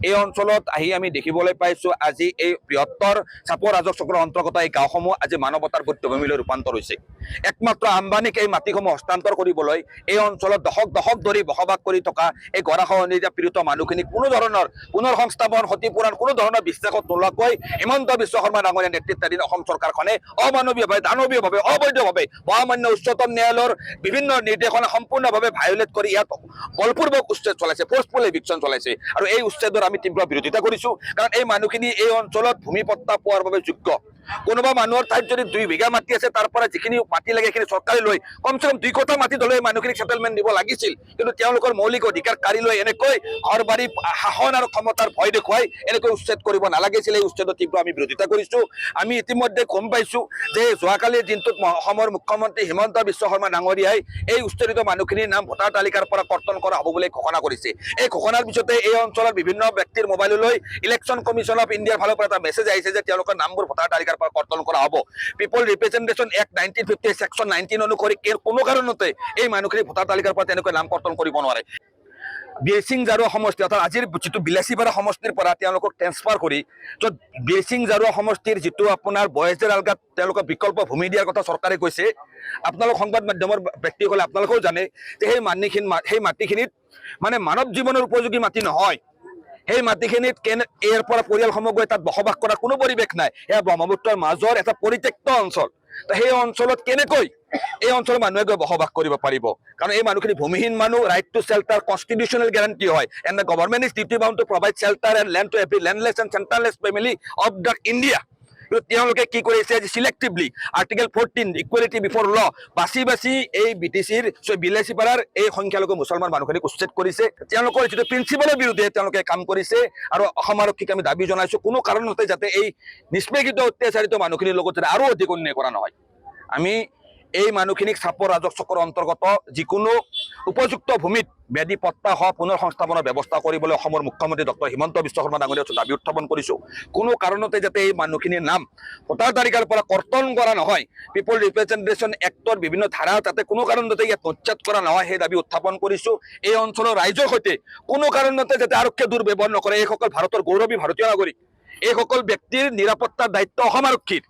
এই অঞ্চলত আহি আমি দেখিবলৈ পাইছো আজি এই বৃহত্তৰ চাপৰ ৰাজহ চক্ৰৰ অন্তৰ্গত এই গাঁওসমূহ আজি মানৱতাৰ বধ্যভূমিলৈ ৰূপান্তৰ হৈছে। একমাত্ৰ আম্বানীক এই মাটিসমূহ হস্তান্তৰ কৰিবলৈ এই অঞ্চলত দশক দশক ধৰি বসবাস কৰি থকা এই গৰাখহনীয়া পীড়িত মানুহখিনিক কোনো ধৰণৰ পুনৰ সংস্থাপন ক্ষতিপূৰণ কোনো ধৰণৰ বিশ্বাসত নোলোৱাকৈ হিমন্ত বিশ্ব শৰ্মা ডাঙৰীয়া নেতৃত্বাধীন অসম চৰকাৰখনে অমানৱীয়ভাৱে দানৱীয়ভাৱে অবৈধভাৱে মহামান্য উচ্চতম ন্যায়ালয়ৰ বিভিন্ন নিৰ্দেশনা সম্পূৰ্ণভাৱে ভায়োলেট কৰি ইয়াত বলপূৰ্বক উচ্ছেদ চলাইছে, ফোৰ্সফুল এভিকশ্যন চলাইছে। আৰু এই উচ্ছেদৰ আমি তীব্ৰ বিৰোধিতা কৰিছো, কাৰণ এই মানুহখিনি এই অঞ্চলত ভূমি পট্টা পোৱাৰ বাবে যোগ্য। কোনোবা মানুহৰ ঠাইত যদি 2 বিঘা মাটি আছে, তাৰ পৰা যিখিনি মাটি লাগে সেইখিনি চৰকাৰে লৈ কমচে কম 2 কঠা মাটি ধৰি মানুহখিনিক সেটেলমেণ্ট দিব লাগিছিল। কিন্তু তেওঁলোকৰ মৌলিক অধিকাৰ কাঢ়ি লৈ এনেকৈ ঘৰ বাৰী শাসন আৰু ক্ষমতাৰ ভয় দেখুৱাই এনেকৈ উচ্ছেদ কৰিব নালাগিছিল। এই উচ্ছেদৰ তীব্ৰ আমি বিৰোধিতা কৰিছো। আমি ইতিমধ্যে গম পাইছো যে যোৱাকালিৰ দিনটোত অসমৰ মুখ্যমন্ত্ৰী হিমন্ত বিশ্ব শৰ্মা ডাঙৰীয়াই এই উচ্ছেদিত মানুহখিনিৰ নাম ভোটাৰ তালিকাৰ পৰা কৰ্তন কৰা হ'ব বুলি ঘোষণা কৰিছে। এই ঘোষণাৰ পিছতে এই অঞ্চলৰ বিভিন্ন ব্যক্তিৰ মোবাইললৈ ইলেকশ্যন কমিশ্যন অফ ইণ্ডিয়াৰ ফালৰ পৰা এটা মেছেজ আহিছে যে তেওঁলোকৰ নামবোৰ ভোটাৰ তালিকাৰ পৰা কৰ্তন কৰা হ'ব। পিপল ৰিপ্ৰেজেণ্টেশ্যন এক্ট 1950 সেকশ্যন 19 অনুসৰি কোনো কাৰণতে এই মানুহখিনি ভোটাৰ তালিকাৰ পৰা তেনেকৈ নাম কৰ্তন কৰিব নোৱাৰে। বীৰসিং জাৰুৱা সমষ্টি অৰ্থাৎ আজিৰ যিটো বিলাসীপাৰা সমষ্টিৰ পৰা তেওঁলোকক ট্ৰেন্সফাৰ কৰি য'ত বীৰসিং জাৰুৱা সমষ্টিৰ যিটো আপোনাৰ বয়েজৰ আলগাত তেওঁলোকক বিকল্প ভূমি দিয়াৰ কথা চৰকাৰে কৈছে। আপোনালোক সংবাদ মাধ্যমৰ ব্যক্তিসকলে আপোনালোকেও জানে যে সেই মাটিখিনিত মানে মানৱ জীৱনৰ উপযোগী মাটি নহয়। সেই মাটিখিনিত ইয়াৰ পৰা পৰিয়ালসমূহ গৈ তাত বসবাস কৰাৰ কোনো পৰিৱেশ নাই। এয়া ব্ৰহ্মপুত্ৰৰ মাজৰ এটা পৰিত্যক্ত অঞ্চল। সেই অঞ্চলত কেনেকৈ এই অঞ্চলৰ মানুহে গৈ বসবাস কৰিব পাৰিব? কাৰণ এই মানুহখিনি ভূমিহীন মানুহ। Right to shelter constitutional guarantee হয়, and the government is duty bound to provide shelter and land to every landless and shelterless family of the India. তেওঁলোকে কি কৰিছে যে চিলেক্টিভলি আৰ্টিকেল 14 ইকুৱেলিটি বিফৰ ল বাছি বাছি এই BTCৰ বিলাসীপাৰাৰ এই সংখ্যালঘু মুছলমান মানুহখিনিক উচ্ছেদ কৰিছে। তেওঁলোকৰ যিটো প্ৰিন্সিপালৰ বিৰুদ্ধে তেওঁলোকে কাম কৰিছে। আৰু অসম আৰক্ষীক আমি দাবী জনাইছো কোনো কাৰণতে যাতে এই নিষ্পেষিত অত্যাচাৰিত মানুহখিনিৰ লগত যাতে আৰু অধিক অন্যায় কৰা নহয়। আমি এই মানুহখিনিক চাপৰ ৰাজহ চক্ৰৰ অন্তৰ্গত যিকোনো উপযুক্ত ভূমিত ব্যাধি পট্টা সহ পুনৰ সংস্থাপনৰ ব্যৱস্থা কৰিবলৈ অসমৰ মুখ্যমন্ত্ৰী ডক্টৰ হিমন্ত বিশ্ব শৰ্মা ডাঙৰীয়াৰ দাবী উত্থাপন কৰিছো। কোনো কাৰণতে যাতে এই মানুহখিনিৰ নাম ভোটাৰ তালিকাৰ পৰা কৰ্তন কৰা নহয়, পিপল ৰিপ্ৰেজেণ্টেশ্যন এক্টৰ বিভিন্ন ধাৰা যাতে কোনো কাৰণতে ইয়াত উচ্ছেদ কৰা নহয়, সেই দাবী উত্থাপন কৰিছো। এই অঞ্চলৰ ৰাইজৰ সৈতে কোনো কাৰণতে যাতে আৰক্ষীয়ে দুৰ্ব্যৱহাৰ নকৰে। এইসকল ভাৰতৰ গৌৰৱী ভাৰতীয় নাগৰিক। এইসকল ব্যক্তিৰ নিৰাপত্তাৰ দায়িত্ব অসম আৰক্ষীৰ।